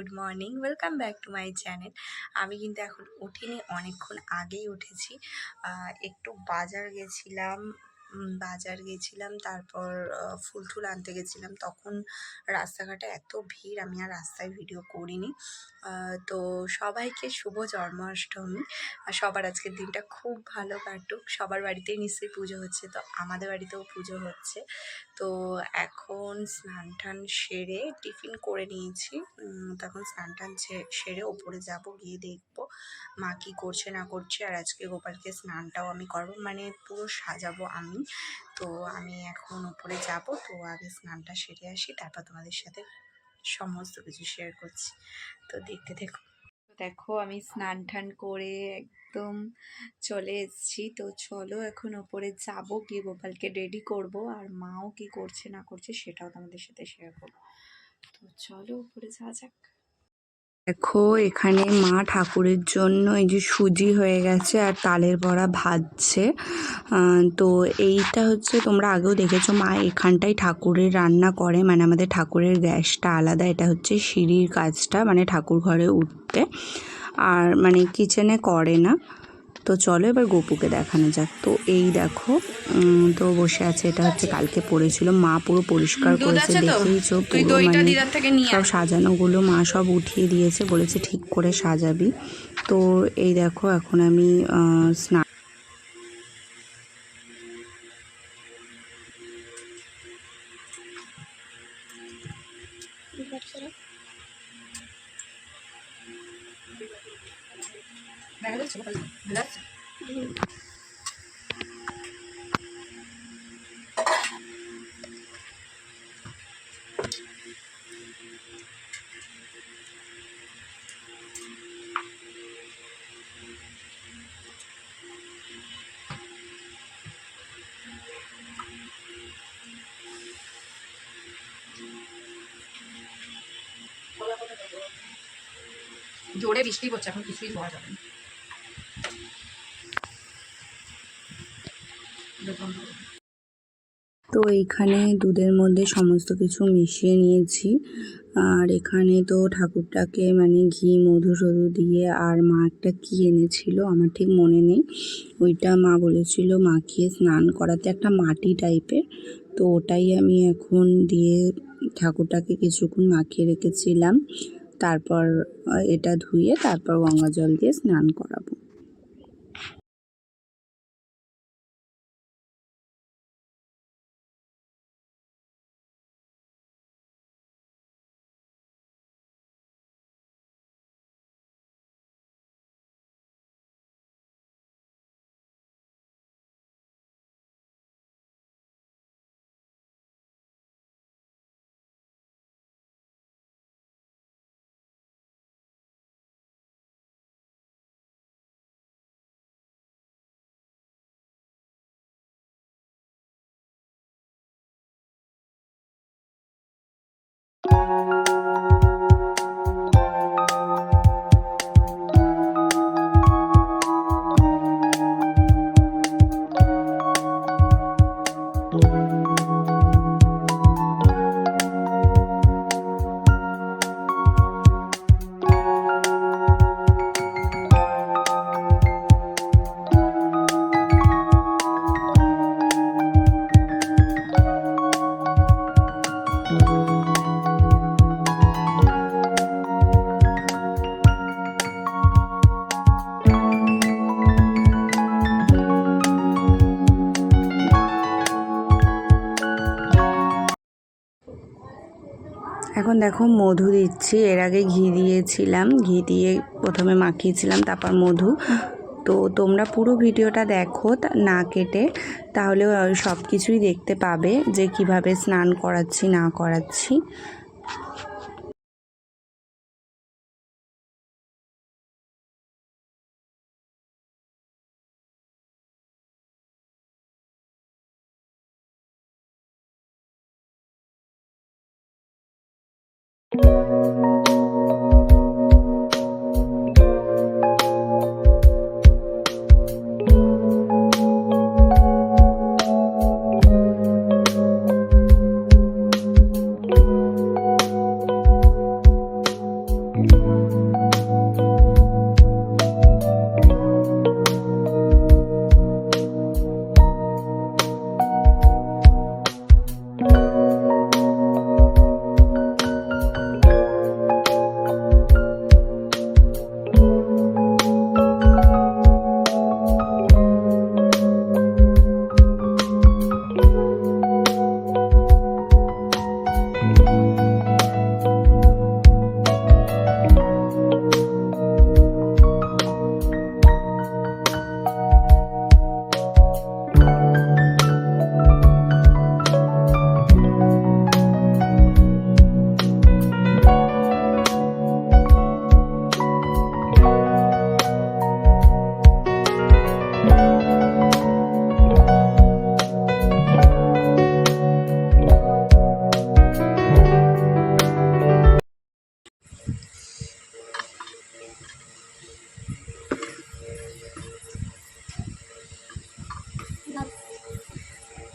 Good morning, welcome back to my channel. আমি কিন্তু এখন উঠিনি, অনেকক্ষণ আগেই উঠেছি। একটু বাজার গেছিলাম, তারপর ফুল টুল আনতে গেছিলাম। তখন রাস্তাঘাটে এত ভিড়, আমি আর রাস্তায় ভিডিও করিনি। তো সবাইকে শুভ জন্মাষ্টমী। সবার আজকের দিনটা খুব ভালো কাটুক। সবার বাড়িতেই নিশ্চয়ই পুজো হচ্ছে, তো আমাদের বাড়িতেও পুজো হচ্ছে। তো এখন স্নান টান সেরে টিফিন করে নিয়েছি। তখন স্নান টান সেরে ওপরে যাব, গিয়ে দেখবো মা কী করছে না করছে। আর আজকে গোপালকে স্নানটাও আমি করবো, মানে পুরো সাজাবো আমি। তো আমি এখন উপরে যাব, তো আগে স্নানটা সেরে আসি, তারপর তোমাদের সাথে সমস্ত কিছু শেয়ার করছি। তো দেখতে দেখো আমি স্নান টান করে একদম চলে এসেছি। তো চলো এখন ওপরে যাব, গিয়ে গোপালকে রেডি করব, আর মাও কি করছে না করছে সেটাও তোমাদের সাথে শেয়ার করবো। তো চলো উপরে যাওয়া যাক। দেখো এখানে মা ঠাকুরের জন্য এই যে সুজি হয়ে গেছে আর তালের বড়া ভাজছে। তো এইটা হচ্ছে, তোমরা আগেও দেখেছো, মা এখানটাই ঠাকুরের রান্না করে, মানে আমাদের ঠাকুরের গ্যাসটা আলাদা। এটা হচ্ছে সিঁড়ির কাজটা, মানে ঠাকুর ঘরে উঠতে, আর মানে কিচেনে করে না। তো চলো এবার গোপুকে দেখানো যাক। তো এই দেখো, তো বসে আছে। এটা হচ্ছে কালকে পড়েছিল, মা পুরো পরিষ্কার করেছে, দেখেইছো পুরো, মানে সব সাজানোগুলো মা সব উঠিয়ে দিয়েছে, বলেছে ঠিক করে সাজাবি। তো এই দেখো এখন আমি স্নান জোরে বৃষ্টি পড়ছে, এখন কিছুই পাওয়া যাবে না। তো এইখানে দুধের মধ্যে সমস্ত কিছু মিশিয়ে নিয়েছি। আর এখানে তো ঠাকুরটাকে মানে ঘি মধু সধু দিয়ে, আর মা একটা কী এনেছিল আমার ঠিক মনে নেই, ওইটা মা বলেছিল মাখিয়ে স্নান করাতে, একটা মাটি টাইপের। তো ওটাই আমি এখন দিয়ে ঠাকুরটাকে কিছুক্ষণ মাখিয়ে রেখেছিলাম। তারপর এটা ধুয়ে তারপর গঙ্গা জল দিয়ে স্নান করাবো। এখন দেখো মধু দিচ্ছি, এর আগে ঘি দিয়েছিলাম, ঘি দিয়ে প্রথমে মাখিয়েছিলাম, তারপর মধু। তো তোমরা পুরো ভিডিওটা দেখো না কেটে, তাহলে সব কিছুই দেখতে পাবে যে কিভাবে স্নান করাচ্ছি না করাচ্ছি।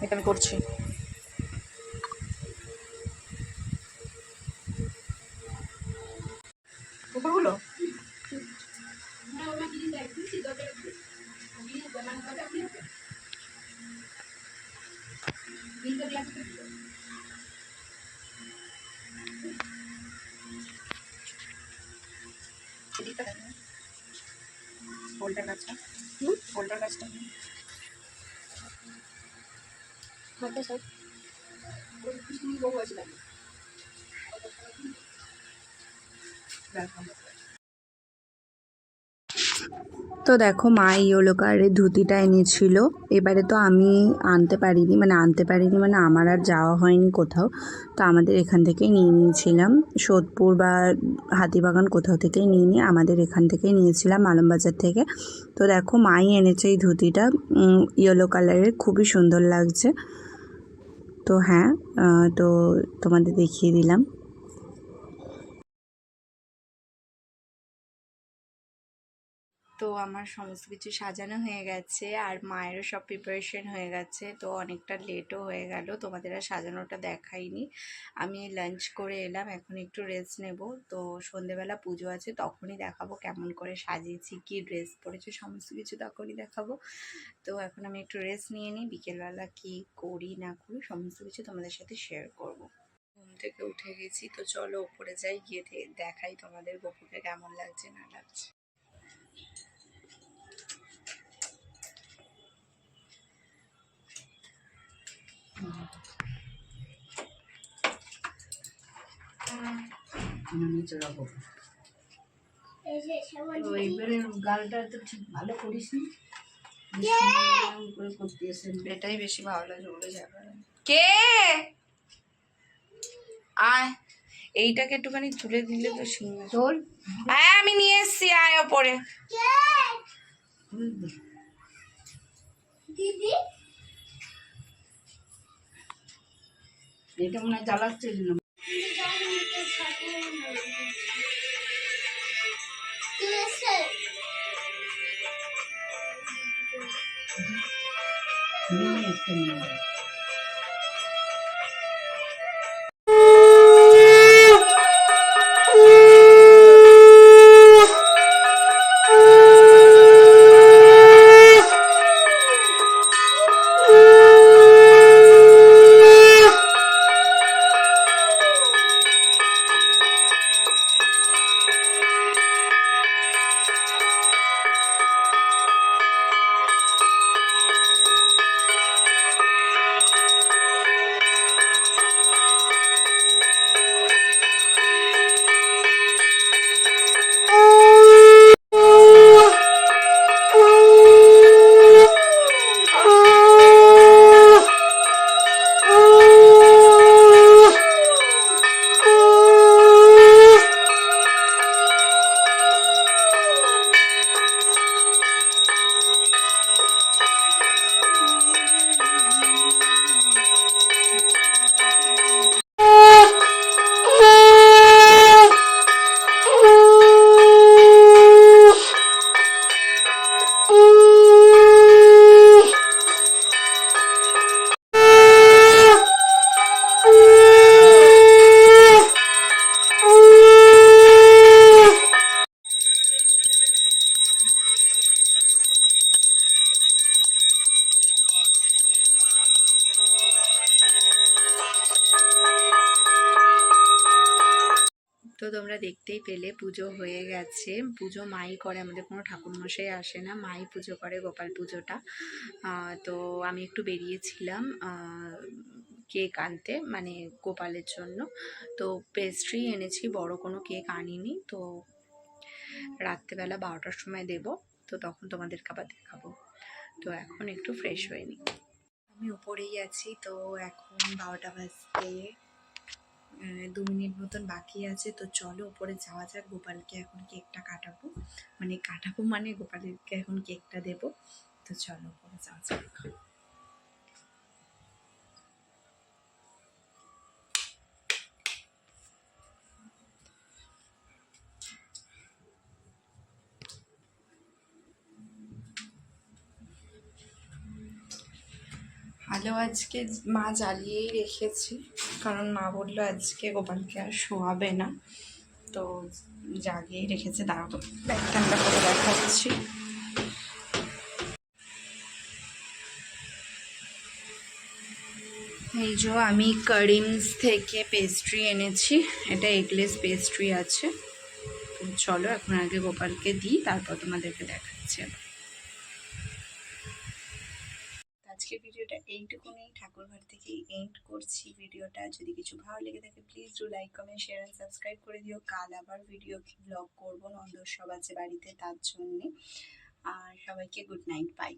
এটা আমি করছি। কুকুরগুলো ফোল্ডার গাছটা ফোল্ডার গাছটা তো দেখো মা ইয়েলো কালারের ধুতিটা এনেছিল। এবারে তো আমি আনতে পারিনি, মানে আমার আর যাওয়া হয়নি কোথাও। তো আমাদের এখান থেকেই নিয়ে নিয়েছিলাম, সোদপুর বা হাতিবাগান কোথাও থেকেই নিয়ে আমাদের এখান থেকেই নিয়েছিলাম, আলমবাজার থেকে। তো দেখো মাই এনেছে এই ধুতিটা, ইয়েলো কালারের, খুবই সুন্দর লাগছে। তো হ্যাঁ, তো তোমাদের দেখিয়ে দিলাম। তো আমার সমস্ত কিছু সাজানো হয়ে গেছে আর মায়েরও সব প্রিপারেশন হয়ে গেছে। তো অনেকটা লেটও হয়ে গেল, তোমাদের আর সাজানোটা দেখাইনি। আমি লাঞ্চ করে এলাম, এখন একটু রেস্ট নেব। তো সন্ধেবেলা পুজো আছে, তখনই দেখাবো কেমন করে সাজিয়েছি, কি ড্রেস পরেছি, সমস্ত কিছু তখনই দেখাবো। তো এখন আমি একটু রেস্ট নিয়ে নিই, বিকেলবেলা কি করি না করি সমস্ত কিছু তোমাদের সাথে শেয়ার করব। ঘুম থেকে উঠে গেছি, তো চলো ওপরে যাই, গিয়ে দেখাই তোমাদের গপুকে কেমন লাগছে না লাগছে। নিচে রাখো। এবারে গালটা তো ঠিক ভালো করিস নি, এটাই বেশি ভালো লাগে, উড়ে যাবে। কে আয়, এইটাকে একটুখানি তুলে দিলে তো সুন্দর। হ্যাঁ আমি নিয়ে এসছি, আয় ওপরে। দিদি এটা মনে হয় জ্বালাচ্ছে জন্য। তো তোমরা দেখতেই পেলে পুজো হয়ে গেছে। পুজো মাই করে, আমাদের কোনো ঠাকুরমশাই আসে না, মাই পুজো করে গোপাল পুজোটা। তো আমি একটু বেরিয়েছিলাম কেক আনতে, মানে গোপালের জন্য। তো পেস্ট্রি এনেছি, বড় কোনো কেক আনিনি। তো রাত্রেবেলা 12টার সময় দেব, তো তখন তোমাদেরকে আবার দেখাবো। তো এখন একটু ফ্রেশ হয়ে নিই। আমি উপরেই আছি, তো এখন 12টা বাজতে 2 মিনিট মতন বাকি আছে। তো চলো উপরে যাওয়া যাক, গোপালকে এখন কেকটা কাটাবো, মানে গোপালকে এখন কেকটা দেবো। তো চলো উপরে যাওয়া যাক। চালেও আজকে মা জ্বালিয়েই রেখেছে, কারণ মা বললো আজকে গোপালকে আর শোয়াবে না, তো জাগিয়েই রেখেছে। দাঁড়াবো ব্যাগ ঠান্ডা করে দেখাচ্ছি। এই যে আমি করিমস থেকে পেস্ট্রি এনেছি, এটা এগলেস পেস্ট্রি আছে। তো চলো এখন আগে গোপালকে দিই, তারপর তোমাদেরকে দেখাচ্ছি। আজকের ভিডিওটা এইটুকুনি, ঠাকুরঘর থেকেই এন্ড করছি ভিডিওটা। যদি কিছু ভালো লেগে থাকে please do like, comment, share and subscribe করে দিও। কাল আবার ভিডিও ব্লগ করবো, নন্দর সব আছে বাড়িতে, তার জন্যে। আর সবাইকে গুড নাইট, বাই।